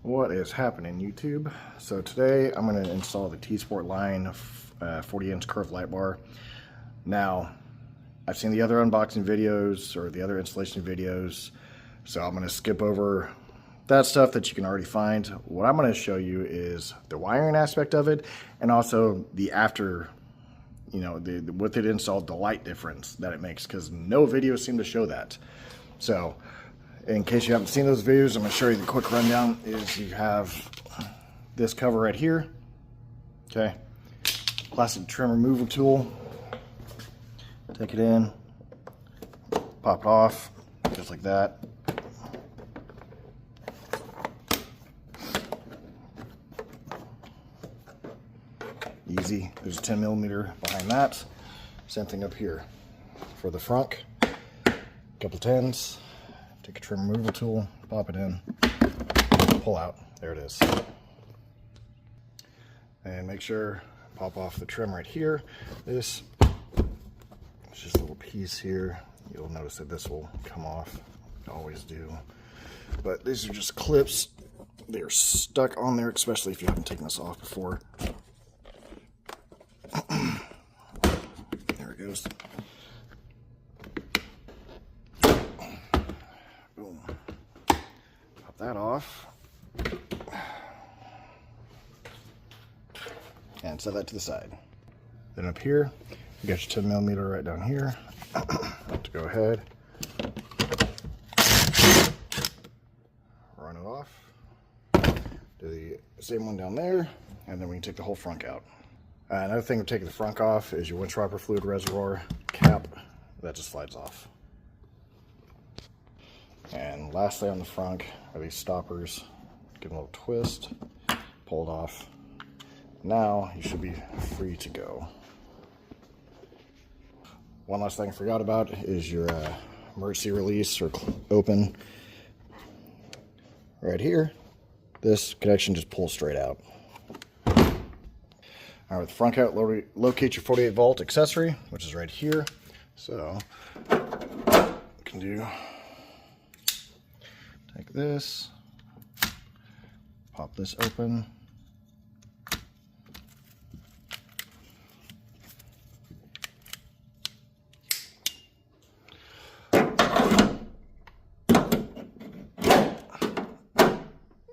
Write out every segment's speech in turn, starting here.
What is happening, YouTube? So today I'm going to install the TSportline 40-inch curved light bar. Now, I've seen the other unboxing videos or the other installation videos, so I'm going to skip over that stuff that you can already find. What I'm going to show you is the wiring aspect of it, and also the after, you know, with it installed, the light difference that it makes, because no videos seem to show that. So in case you haven't seen those videos, I'm going to show you the quick rundown. Is you have this cover right here, okay, plastic trim removal tool. Take it in, pop it off, just like that. Easy. There's a 10mm behind that. Same thing up here for the front. Couple 10s. Take a trim removal tool, pop it in, pull out. There it is. And make sure pop off the trim right here. This is just a little piece here. You'll notice that this will come off. Always do. But these are just clips. They're stuck on there, especially if you haven't taken this off before. There it goes. Boom. Pop that off. And set that to the side. Then up here, you got your 10mm right down here. To go ahead. Run it off. Do the same one down there. And then we can take the whole front out. Another thing of taking the front off is your winch wiper fluid reservoir cap. That just slides off. And lastly on the front are these stoppers. Give them a little twist. Pull it off. Now you should be free to go. One last thing I forgot about is your emergency release or open. Right here. This connection just pulls straight out. All right, with the front out, locate your 48 volt accessory, which is right here. So, you can do, take this, pop this open.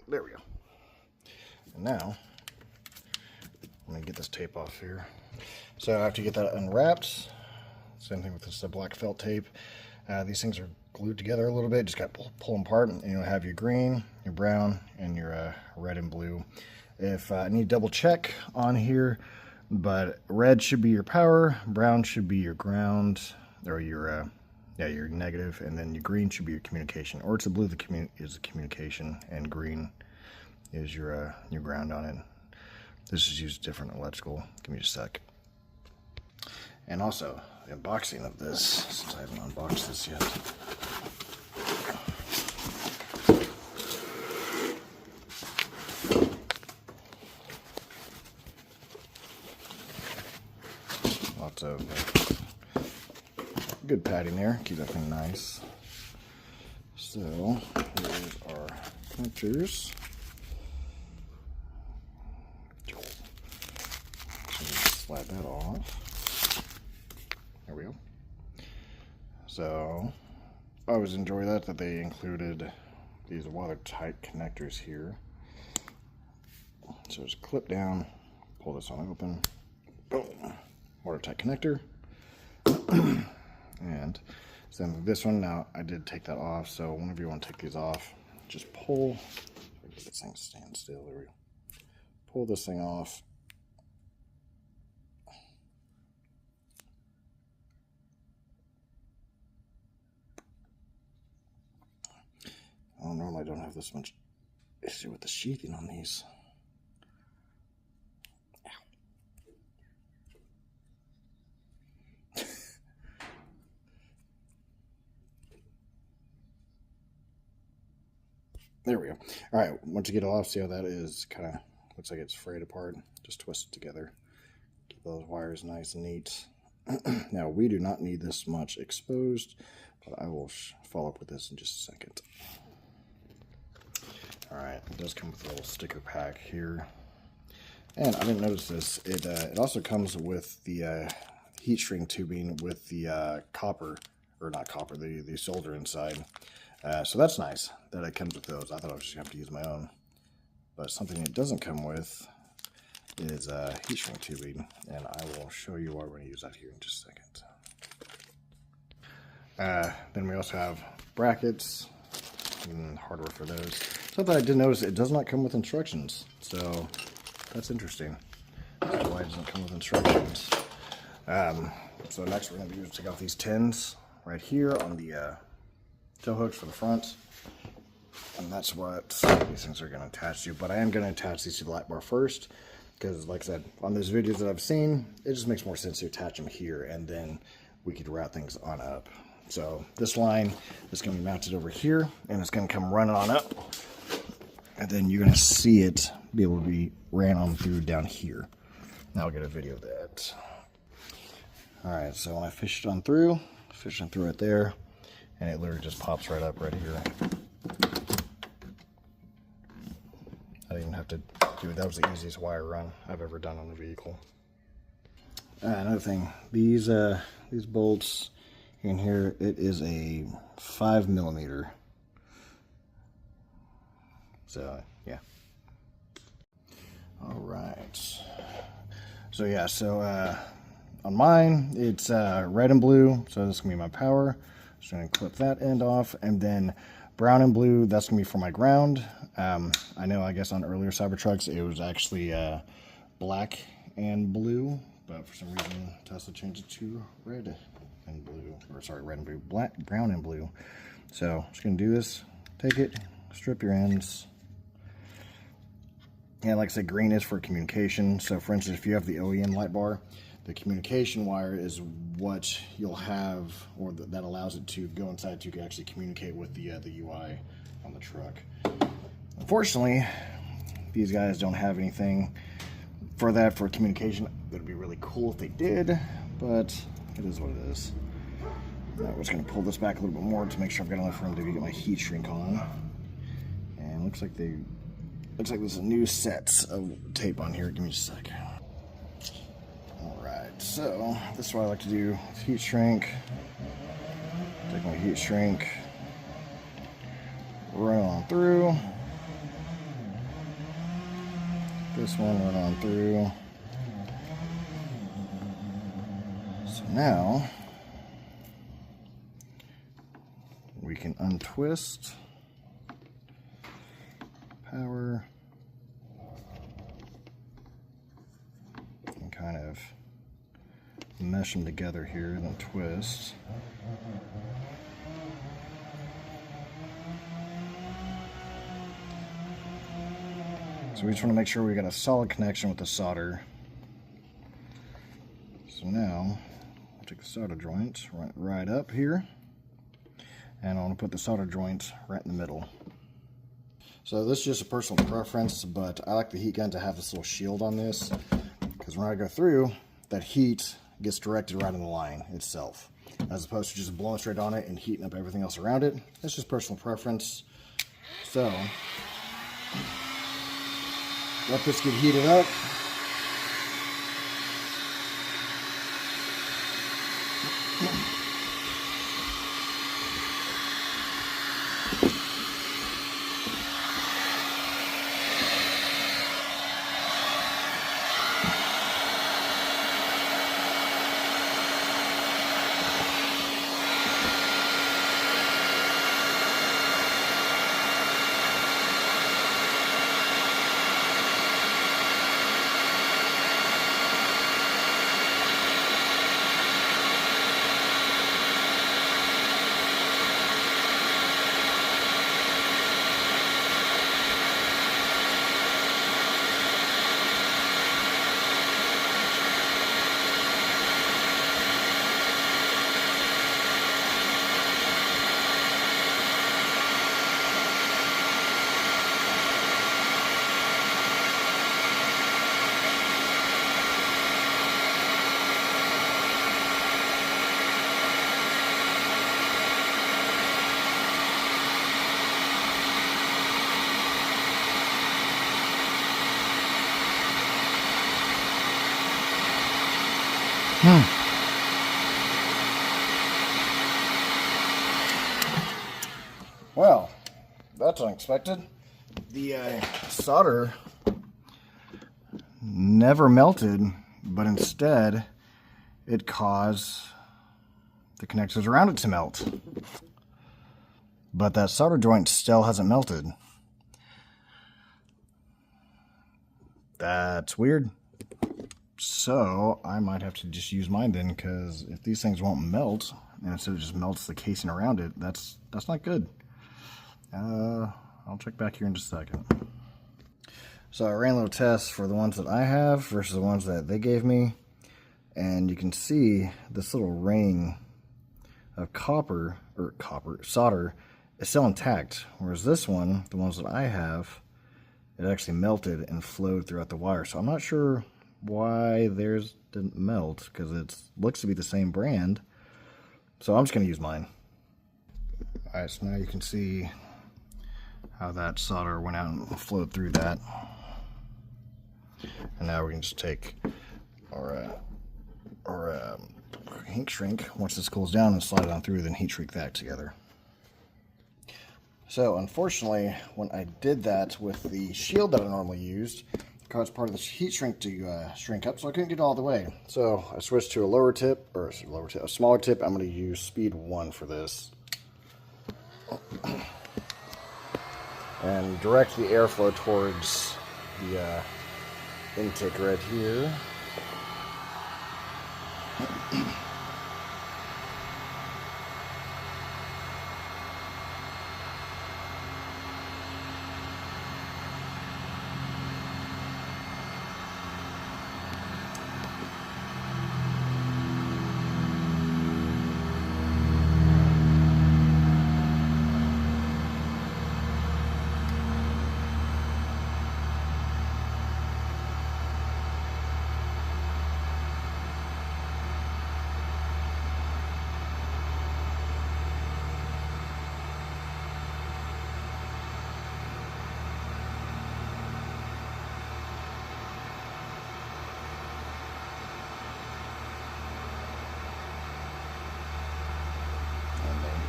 There we go. And now, let me get this tape off here. So after you get that unwrapped, same thing with this black felt tape. These things are glued together a little bit. Just got to pull them apart, and you'll have your green, your brown, and your red and blue. If I need to double check on here, but red should be your power, brown should be your ground, or your your negative, and then your green should be your communication. Or it's the blue that is the communication, and green is your ground on it. This is used different electrical. Give me just a sec. And also, the unboxing of this, since I haven't unboxed this yet. Lots of good padding there. Keep that thing nice. So, here's our connectors. Slide that off. There we go. So I always enjoy that they included these watertight connectors here. So just clip down, pull this on open, boom, watertight connector. And so this one, now I did take that off, so whenever you want to take these off, just pull. Get this thing to stand still. There we go. Pull this thing off. I normally don't have this much issue with the sheathing on these. Ow. There we go. All right, once you get it off, see how that is kind of looks like it's frayed apart. Just twist it together. Keep those wires nice and neat. Now, we do not need this much exposed, but I will follow up with this in just a second. All right, It does come with a little sticker pack here. And I didn't notice this. It also comes with the heat shrink tubing with the copper, or not copper, the solder inside. So that's nice that it comes with those. I thought I was just going to have to use my own. But something it doesn't come with is heat shrink tubing. And I will show you why we're going to use that here in just a second. Then we also have brackets and hardware for those. Something I did notice, it does not come with instructions. So that's interesting. That's why it doesn't come with instructions. So next we're going to be able to take off these tins right here on the tow hooks for the front. And that's what these things are going to attach to. But I am going to attach these to the light bar first. Because like I said, on those videos that I've seen, it just makes more sense to attach them here. And then we could route things on up. So this line is going to be mounted over here. And it's going to come running on up. And then you're going to see it be able to be ran on through down here. Now I'll get a video of that. Alright, so when I fish it on through right there, and it literally just pops right up right here. I didn't even have to do it. That was the easiest wire run I've ever done on a vehicle. Another thing, these bolts in here, it is a 5mm. So yeah. All right. So yeah, on mine it's red and blue, so this is gonna be my power. Just gonna clip that end off, and then brown and blue, that's gonna be for my ground. I know, I guess on earlier Cybertrucks it was actually black and blue, but for some reason Tesla changed it to red and blue, or sorry, red and blue, brown and blue. So just gonna do this, take it, strip your ends. And like I said, green is for communication. So for instance, if you have the OEM light bar, the communication wire is what you'll have, or that allows it to go inside to actually communicate with the UI on the truck. Unfortunately, these guys don't have anything for that, for communication. It would be really cool if they did, but it is what it is. Now we're just going to pull this back a little bit more to make sure I've got enough room to get my heat shrink on. And looks like there's a new set of tape on here. Give me just a sec. Alright, so this is what I like to do. Heat shrink. Take my heat shrink, run on through. This one, run on through. So now we can untwist. Power, and kind of mesh them together here, then twist. So we just want to make sure we got a solid connection with the solder. So now I'll take the solder joint right up here, and I want to put the solder joint right in the middle. So this is just a personal preference, but I like the heat gun to have this little shield on this, because when I go through, that heat gets directed right in the line itself, as opposed to just blowing straight on it and heating up everything else around it. That's just personal preference. So let this get heated up. Well, that's unexpected. The solder never melted, but instead it caused the connectors around it to melt. But that solder joint still hasn't melted. That's weird. So I might have to just use mine then, because if these things won't melt, and instead it just melts the casing around it, that's not good. I'll check back here in just a second. So I ran a little test for the ones that I have versus the ones that they gave me, and you can see this little ring of solder is still intact, whereas this one, the ones that I have, it actually melted and flowed throughout the wire. So I'm not sure why theirs didn't melt, because it looks to be the same brand. So I'm just going to use mine. Alright, so now you can see how that solder went out and flowed through that. And now we can just take our heat shrink, once this cools down, and slide it on through, then heat shrink that together. So unfortunately, when I did that with the shield that I normally used, it caused part of the heat shrink to shrink up, so I couldn't get it all the way. So I switched to a smaller tip. I'm going to use speed 1 for this. And direct the airflow towards the intake right here.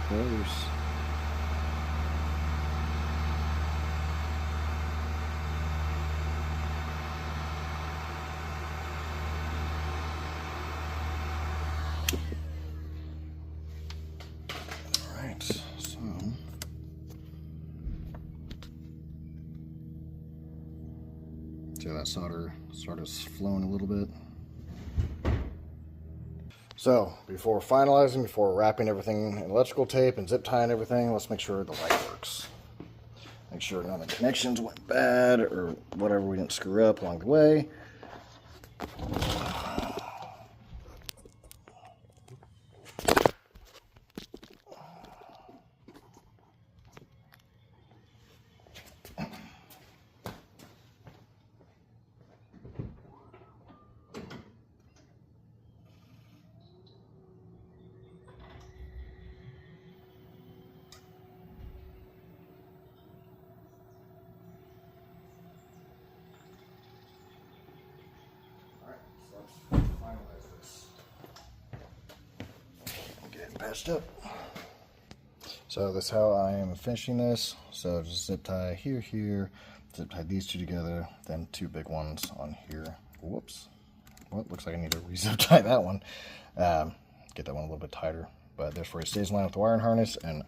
Goes. Alright, so see how that solder starts flowing a little bit. So, before finalizing, before wrapping everything in electrical tape and zip tying everything, let's make sure the light works. Make sure none of the connections went bad or whatever we didn't screw up along the way. Patched up. So that's how I am finishing this. So just zip tie here, zip tie these two together, then 2 big ones on here. Whoops. Well, it looks like I need to re-zip tie that one. Get that one a little bit tighter. But therefore it stays in line with the wiring harness, and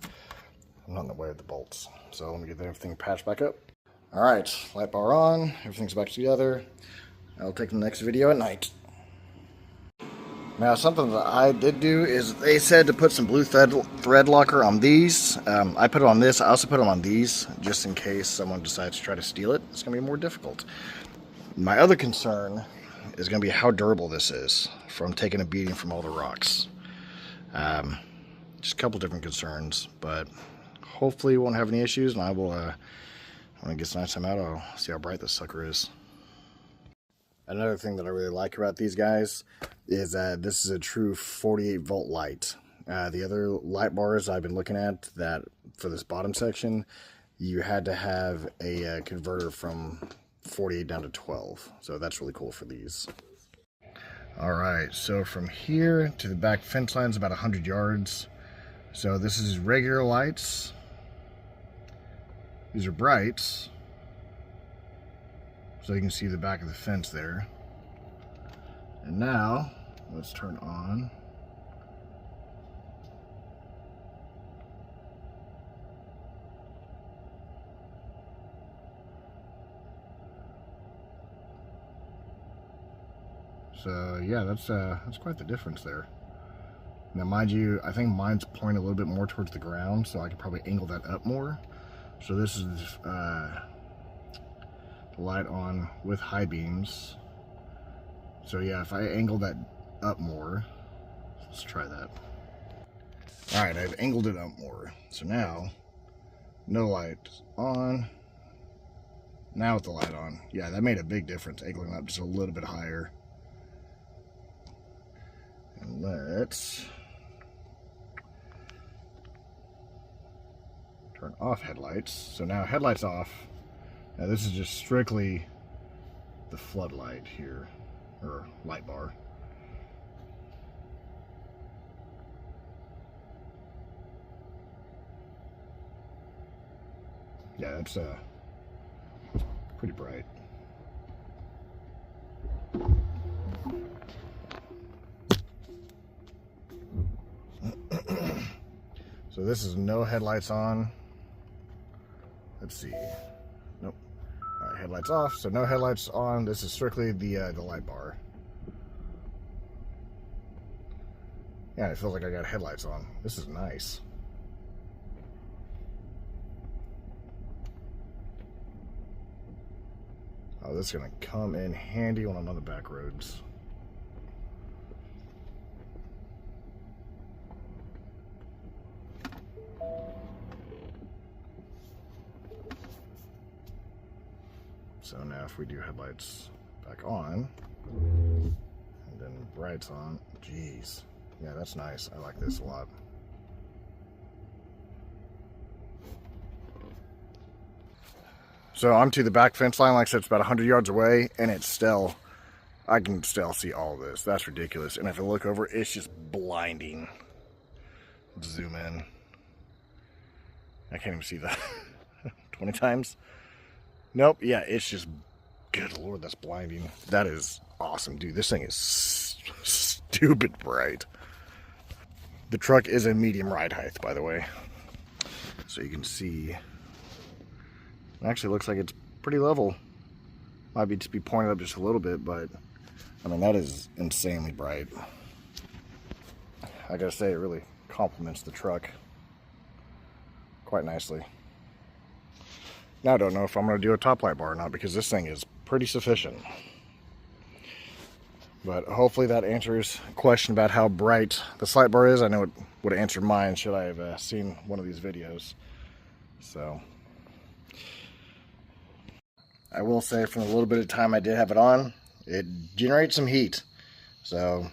I'm not in the way of the bolts. So let me get everything patched back up. Alright, light bar on, everything's back together. I'll take the next video at night. Now, something that I did do is they said to put some blue thread locker on these. I put it on this. I also put them on these just in case someone decides to try to steal it. It's going to be more difficult. My other concern is going to be how durable this is from taking a beating from all the rocks. Just a couple different concerns, but hopefully we won't have any issues, and I will, when it gets nighttime out, I'll see how bright this sucker is. Another thing that I really like about these guys is that this is a true 48 volt light. The other light bars I've been looking at, that for this bottom section, you had to have a converter from 48 down to 12. So that's really cool for these. Alright, so from here to the back fence line is about 100 yards. So this is regular lights. These are brights. So you can see the back of the fence there. And now, let's turn on. So yeah, that's quite the difference there. Now mind you, I think mine's pointing a little bit more towards the ground, so I could probably angle that up more. So this is the light on with high beams. So yeah, if I angle that up more, let's try that. Alright, I've angled it up more. So now, no light on. Now with the light on. Yeah, that made a big difference, angling up just a little bit higher. And let's turn off headlights. So now headlights off. Now this is just strictly the floodlight here, or light bar. Yeah, that's pretty bright. So this is no headlights on. Let's see. Nope. All right, headlights off. So no headlights on. This is strictly the light bar. Yeah, it feels like I got headlights on. This is nice. Oh, this is gonna come in handy when I'm on the back roads. So now if we do headlights back on, and then brights on, geez. Yeah, that's nice. I like this a lot. So I'm to the back fence line, like I said, it's about 100 yards away, and it's still, I can still see all this. That's ridiculous. And if I look over, it's just blinding. Let's zoom in. I can't even see that. 20 times? Nope, yeah, it's just, good lord, that's blinding. That is awesome, dude. This thing is stupid bright. The truck is a medium ride height, by the way. So you can see, it actually looks like it's pretty level. Might be just be pointed up just a little bit, but I mean, that is insanely bright. I gotta say, it really complements the truck quite nicely. Now I don't know if I'm going to do a top light bar or not, because this thing is pretty sufficient. But hopefully that answers a question about how bright the light bar is. I know it would have answered mine should I have seen one of these videos. So I will say, from the little bit of time I did have it on, it generates some heat. So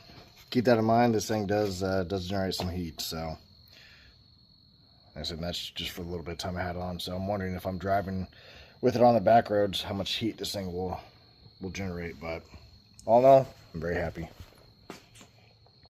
keep that in mind. This thing does generate some heat. So I said that's just for the little bit of time I had it on. So I'm wondering if I'm driving with it on the back roads, how much heat this thing will generate. But all in all, I'm very happy.